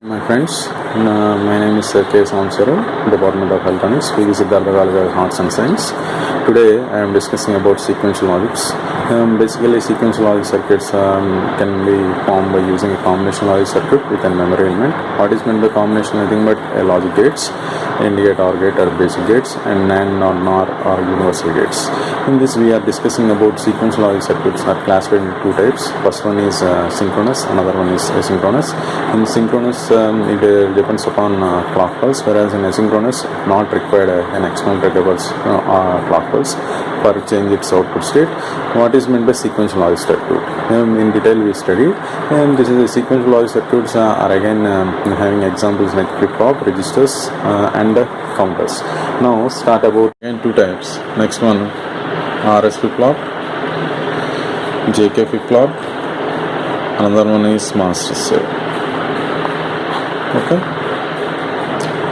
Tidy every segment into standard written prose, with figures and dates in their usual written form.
My friends, my name is K. Samsaru, Department of Electronics, PV Siddhartha College of Arts and Science. Today I am discussing about sequential logics. Basically, sequential logic circuits can be formed by using a combination logic circuit with a memory element. What is meant by combination? Nothing but logic gates, AND gate, OR gate, or basic gates, and NAND or NOR or universal gates. In this, we are discussing about sequential logic circuits are classified into two types. First one is synchronous, another one is asynchronous. In synchronous, it depends upon clock pulse, whereas in asynchronous, not required an external trigger pulse clock pulse for change its output state. What is meant by sequential logic circuit? In detail we studied, and this is a sequential logic circuits are again having examples like flip-flop, registers, and counters. Now start about again two types. Next one, RS flip-flop, JK flip-flop. Another one is master slave. Okay.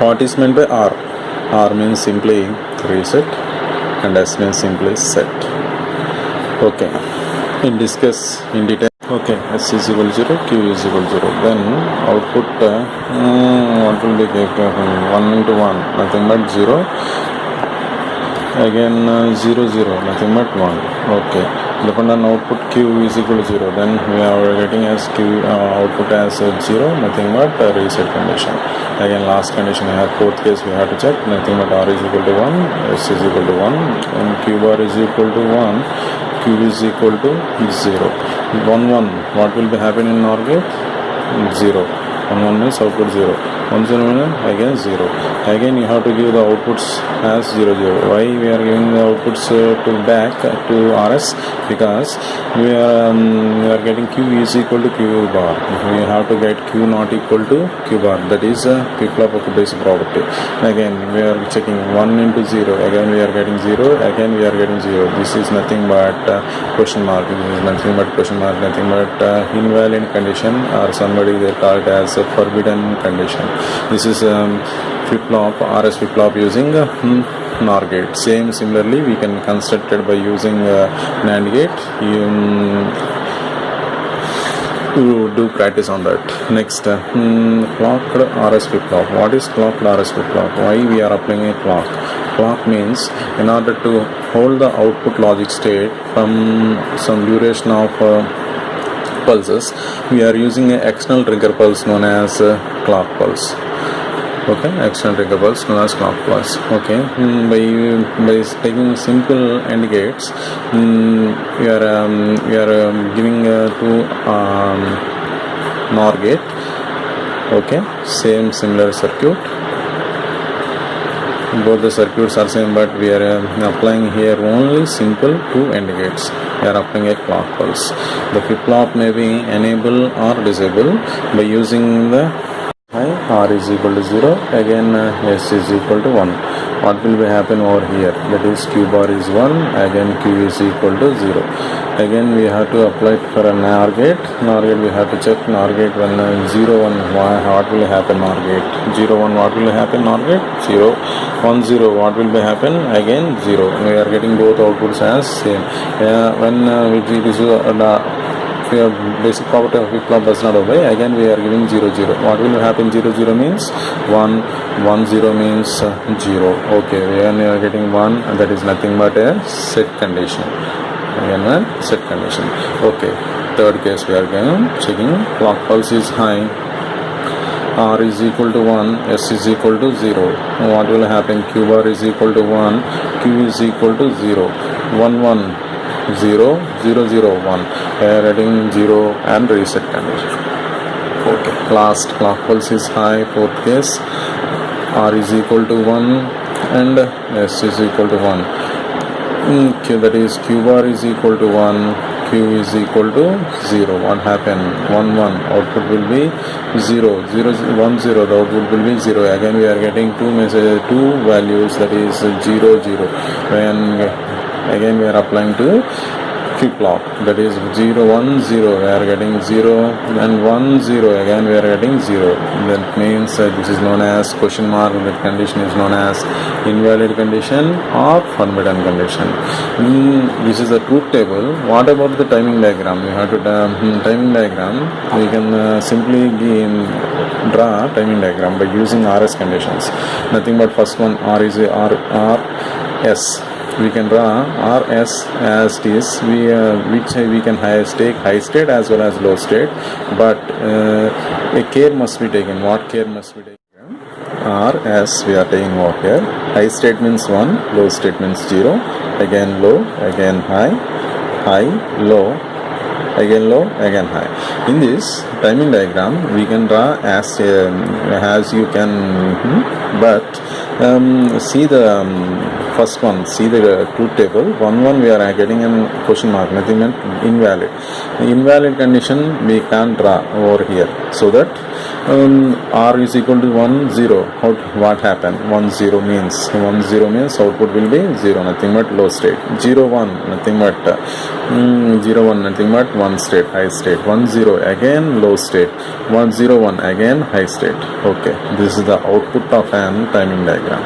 What is meant by R? R means simply reset, and S means simply set. Okay. In discuss in detail. Okay. S is equal to 0, Q is equal to 0. Then output what will be 1 into 1, nothing but 0. Again 0 0, nothing but 1. Okay. Depend on output Q is equal to 0, then we are getting as Q output as 0, nothing but reset condition. Again last condition we have, fourth case we have to check, nothing but R is equal to 1, S is equal to 1, and Q bar is equal to 1, Q is equal to 0. 1 1, what will be happening in OR gate? 0. 1 1 means output 0. 1 0 means again 0. Again you have to give the outputs as 0 0. Why we are giving the outputs to back to RS? Because we are getting Q is equal to Q bar. We have to get Q not equal to Q bar. That is flip-flop of basic property. Again we are checking 1 into 0. Again we are getting 0. Again we are getting 0. This is nothing but question mark. This is nothing but question mark. Nothing but invalid condition, or somebody they call it as a forbidden condition. This is flip-flop, RS flip-flop using NOR gate. Similarly we can construct it by using NAND gate. You do practice on that. Next, clocked RS flip-flop. What is clocked RS flip-flop? Why we are applying a clock? Clock means in order to hold the output logic state from some duration of pulses, we are using an external trigger pulse known as clock pulse. Okay, external trigger pulse known as clock pulse. Okay, by taking simple AND gates, we are giving to NOR gate. Okay, similar circuit. Both the circuits are same, but we are applying here only simple two AND gates. We are applying a clock pulse. The flip-flop may be enable or disable by using the R is equal to 0, again S is equal to 1. What will be happen over here? That is Q bar is 1, again Q is equal to 0. Again we have to apply it for a NOR gate. NOR gate we have to check NOR gate when 0 1, what will happen NOR gate? 0 1, what will happen NOR gate? 0. 1 0, what will be happen? Again 0. We are getting both outputs as same. When basic property of flip-flop does not obey, again we are giving 0 0. What will happen? 0 0 means 1, 1 0 means 0. Okay, when we are getting 1, that is nothing but a set condition. Again a set condition. Okay, third case we are going checking clock pulse is high, R is equal to 1, S is equal to 0. What will happen? Q bar is equal to 1, Q is equal to 0. 1 1 0 0 0 1. We are adding 0 and reset condition. Okay, last clock pulse is high, fourth case, R is equal to 1 and S is equal to 1. That is Q bar is equal to 1, Q is equal to 0. What happened? 1 1, output will be 0 0 1 0, the output will be 0. Again we are getting two values, that is 0 0. When again we are applying to flip-flop, that is 0 1 0, we are getting 0 and 1 0, again we are getting 0. That means this is known as question mark. That condition is known as invalid condition or forbidden condition. This is the truth table. What about the timing diagram? We have to timing diagram. We can simply draw timing diagram by using RS conditions. Nothing but first one R is a RS. We can draw RS as it is, which we can take high state as well as low state, but a care must be taken. What care must be taken? RS we are taking what here? High state means 1, low state means 0, again low, again high, high, low, again low, again high. In this timing diagram we can draw as you can, but see the first one, see the truth table. 1 we are getting a question mark, nothing meant invalid. Invalid condition we can't draw over here, so that R is equal to 1 0. What happened? 1 0 means output will be 0, nothing but low state. 0 1 nothing but 0 1 nothing but 1 state, high state. 1 0 again low state. 1 0 1 again high state. Okay, this is the output of an timing diagram.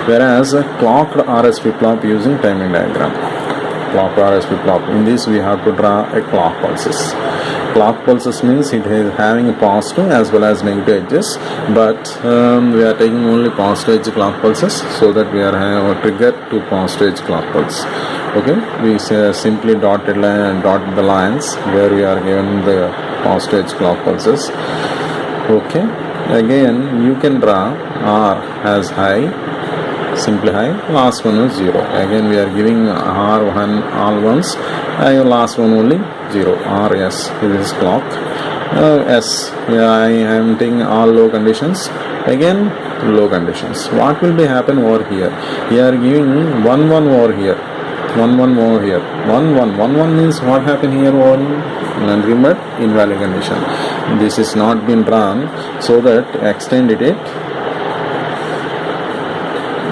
Whereas clocked RS flip-flop using timing diagram. Clock RS flip-flop. In this we have to draw a clock pulses. Clock pulses means it is having a positive as well as negative edges, but we are taking only positive edge clock pulses, so that we are having a trigger to positive edge clock pulse. Okay, we simply dot the lines where we are given the positive edge clock pulses. Okay, again you can draw R as high, simply high, last one is 0. Again we are giving R1 all ones, last one only 0. RS, this is clock. S, I am taking all low conditions, again low conditions. What will be happen over here? We are giving 1 1 over here, 1 1 over here, 1 1 1 1 means what happened here? 1 nothing but invalid condition. This is not been drawn, so that extended it.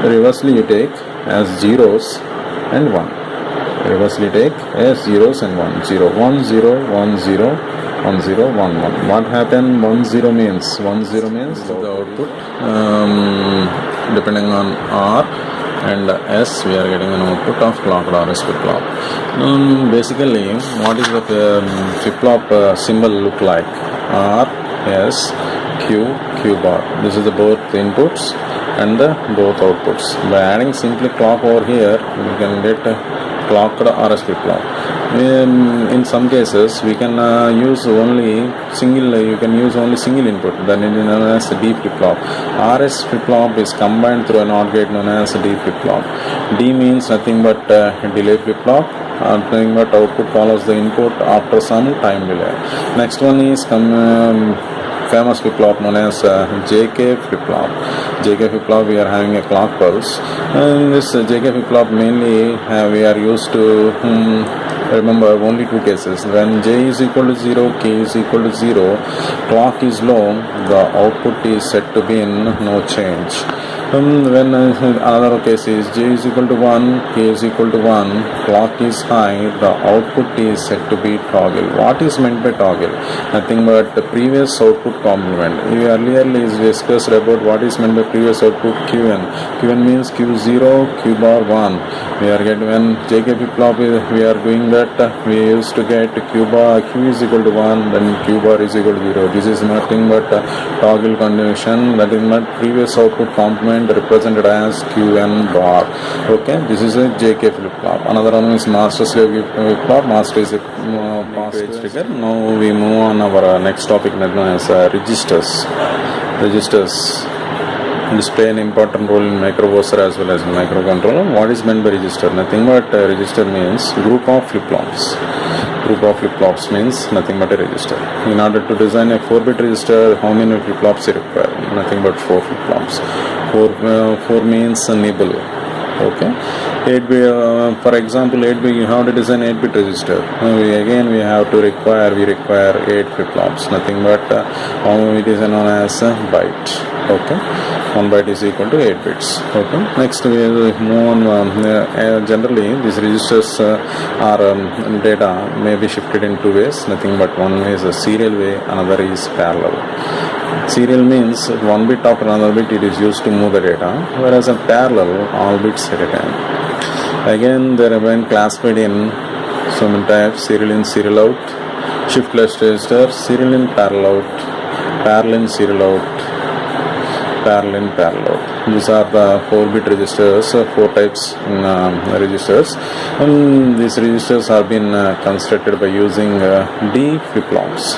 Reversely you take as zeros and 1. Reversely take as zeros and 1. 0 1 0 1 0 1 0 1 1. What happened? 1 0 means the output. Depending on R and S, we are getting an output of clocked RS flip-flop. Basically, what is the flip-flop symbol look like? R S Q Q bar. This is the both inputs and the both outputs. By adding simply clock over here, we can get clocked RS flip-flop. In some cases, we can use only single. You can use only single input. Then it is known as D flip-flop. RS flip-flop is combined through a NOT gate known as D flip-flop. D means nothing but delay flip-flop. Nothing but output follows the input after some time delay. Next one is famous flip-flop known as JK flip-flop. JK flip-flop, we are having a clock pulse. And this JK flip-flop mainly we are used to remember only two cases. When J is equal to 0, K is equal to 0, clock is low, the output is set to be in no change. When another case is J is equal to 1, K is equal to 1, clock is high, the output is set to be toggle. What is meant by toggle? Nothing but the previous output complement. We earlier discussed about what is meant by previous output Qn. Qn means Q0, Q bar 1. We are getting when JK flip-flop we are doing that, we used to get Q is equal to 1, then Q bar is equal to 0. This is nothing but toggle condition, that is not previous output complement represented as Qn bar. Okay, this is a JK flip-flop. Another one is master slave flip-flop. Master is a past trigger. Now we move on our next topic known as registers. Registers display an important role in microprocessor as well as in microcontroller. What is meant by register? Nothing but register means group of flip-flops. Group of flip-flops means nothing but a register. In order to design a 4-bit register, how many flip-flops you require? Nothing but 4 flip-flops. 4 means nibble. Okay, 8-bit, for example, 8-bit, you have to design 8-bit register. We have to require 8 flip-flops. Nothing but it is known as a byte. Okay, 1 byte is equal to 8 bits. Okay, next we move on. Generally, these registers data may be shifted in 2 ways. Nothing but one is a serial way, another is parallel. Serial means 1 bit after another bit it is used to move the data, whereas a parallel, all bits at a time. Again, they have been classified in so many types: serial in, serial out, shift left register, serial in, parallel out, parallel serial out, parallel. These are the 4-bit registers, 4 types registers. These registers have been constructed by using D flip-flops.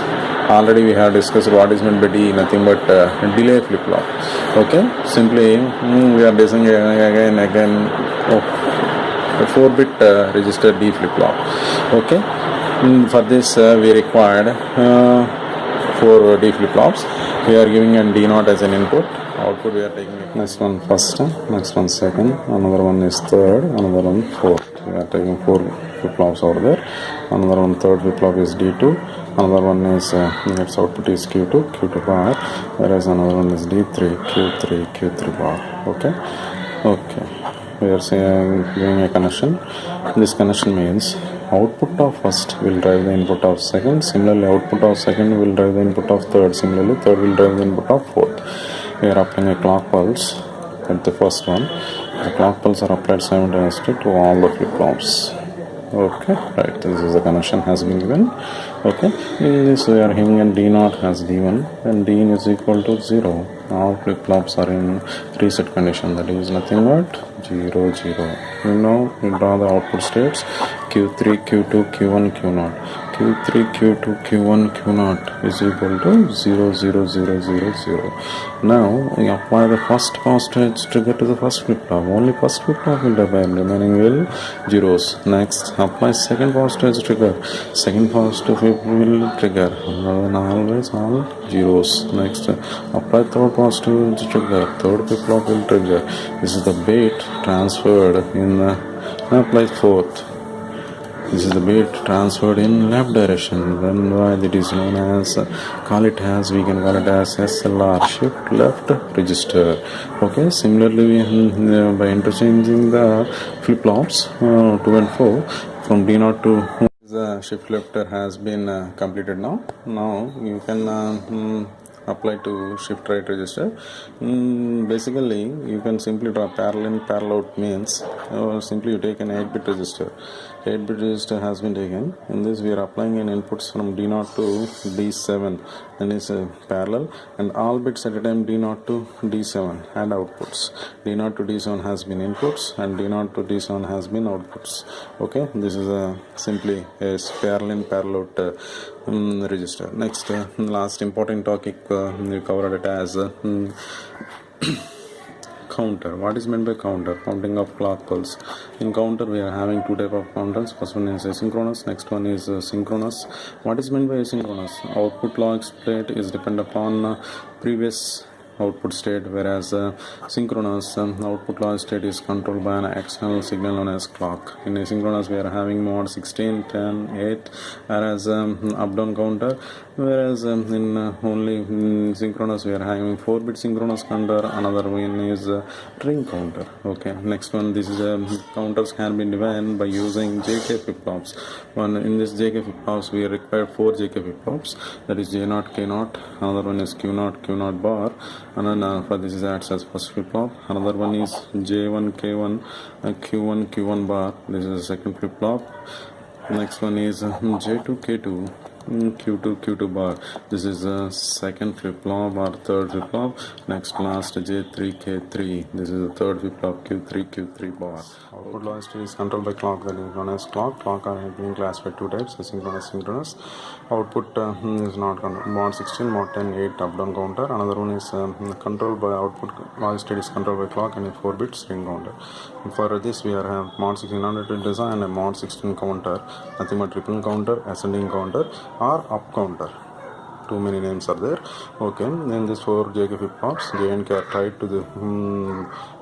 Already we have discussed what is meant by D, nothing but delay flip-flop. Okay, simply we are designing again a 4-bit register D flip-flop. Okay, for this we required 4 D flip-flops. We are giving a D0 as an input. Output we are taking next one first, next one second, another one is third, another one fourth. We are taking 4 flip-flops over there. Another one third flip-flop is D2, another one is its output is Q2 bar, whereas another one is D3, Q3 bar. Okay, we are saying doing a connection. This connection means output of first will drive the input of second, similarly output of second will drive the input of third, similarly third will drive the input of fourth. We are applying a clock pulse at the first one. The clock pulse are applied simultaneously to all the flip-flops. Okay, right, this is the connection has been given. Okay, in this we are having a D0 as D1 and D is equal to 0. All flip-flops are in reset condition, that is nothing but 0, 0. Now we draw the output states Q3, Q2, Q1, Q0. Q3, Q2, Q1, Q0 is equal to 0, 0, 0, 0, 0. Now we apply the first positive edge trigger to the first flip-flop. Only first flip-flop will drive, remaining will zeros. Next, apply second positive edge trigger. Second positive flip will trigger. Always all zeros. Next, apply third positive edge trigger. Third flip-flop will trigger. This is the bit transferred in apply fourth. This is the bit transferred in left direction. Then why it is known as we can call it as SLR, shift left register. Okay, similarly by interchanging the flip-flops 2 and 4 from D0 to the shift left has been completed now. Now you can apply to shift right register. Basically you can simply draw parallel out means simply you take an 8-bit register. 8-bit register has been taken. In this we are applying an inputs from D0 to D7, then is parallel, and all bits at a time D0 to D7 and outputs. D0 to D7 has been inputs and D0 to D7 has been outputs. Okay, this is simply a parallel out register. Next, last important topic we covered it as counter. What is meant by counter? Counting of clock pulse. In counter we are having 2 type of counters. First one is asynchronous, next one is synchronous. What is meant by asynchronous? Output log state is depend upon previous output state, whereas synchronous output log state is controlled by an external signal known as clock. In asynchronous we are having mod 16, 10, 8 whereas up down counter, whereas in only synchronous we are having 4-bit synchronous counter. Another one is ring counter. Okay, next one, this is counters can be defined by using JK flip-flops. In this JK flip-flops we require 4 JK flip-flops, that is J0, K0. Another one is Q0, Q0 bar, and then for this is acts as first flip-flop. Another one is J1, K1, Q1, Q1 bar. This is the second flip-flop. Next one is J2, K2, Q2 bar. This is the second flip-flop or third flip-flop. Next last J3, K3. This is the third flip-flop, Q3 bar. Output log state is controlled by clock, that is known as clock. Clock are being classified 2 types, asynchronous, synchronous. Output is not controlled. Mod 16, mod 10, 8 up down counter. Another one is controlled by output log state is controlled by clock and a 4-bit string counter. For this we are mod 1600 to design a mod 16 counter, nothing but triple counter, ascending counter or up counter. Too many names are there. Okay, then this 4 JK flip-flops, J and K are tied to the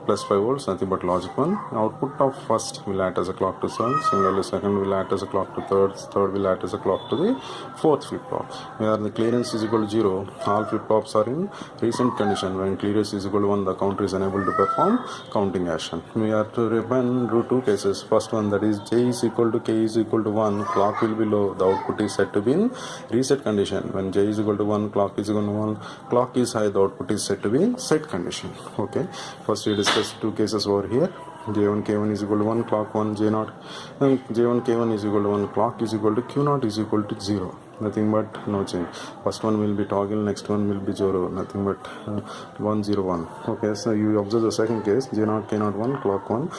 plus 5 volts, nothing but logic 1. Output of first will act as a clock to second, similarly second will act as a clock to third will act as a clock to the fourth flip-flop. Where the clearance is equal to 0, all flip-flops are in recent condition. When clearance is equal to 1, the counter is unable to perform counting action. We are to do 2 cases. First one, that is J is equal to K is equal to 1, clock will be low, the output is set to be in reset condition. When J is equal to 1, clock is equal to 1, clock is high, the output is set to be in set condition. Okay, first we discuss 2 cases over here. J1 K1 is equal to 1, clock 1, J0, J1 K1 is equal to 1, clock is equal to Q0 is equal to 0. nothing but no change. First one will be toggle, next one will be 0, nothing but 1 0 1. Okay, so you observe the second case, J0 K0 1 clock 1,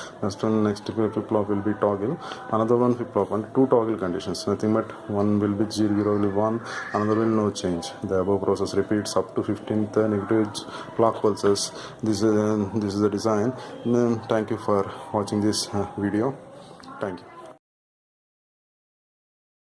next flip-flop will be toggle, another one flip-flop, and two toggle conditions, nothing but one will be 0 will be 1, another will no change. The above process repeats up to 15th negative clock pulses. This is the design. Thank you for watching this video. Thank you.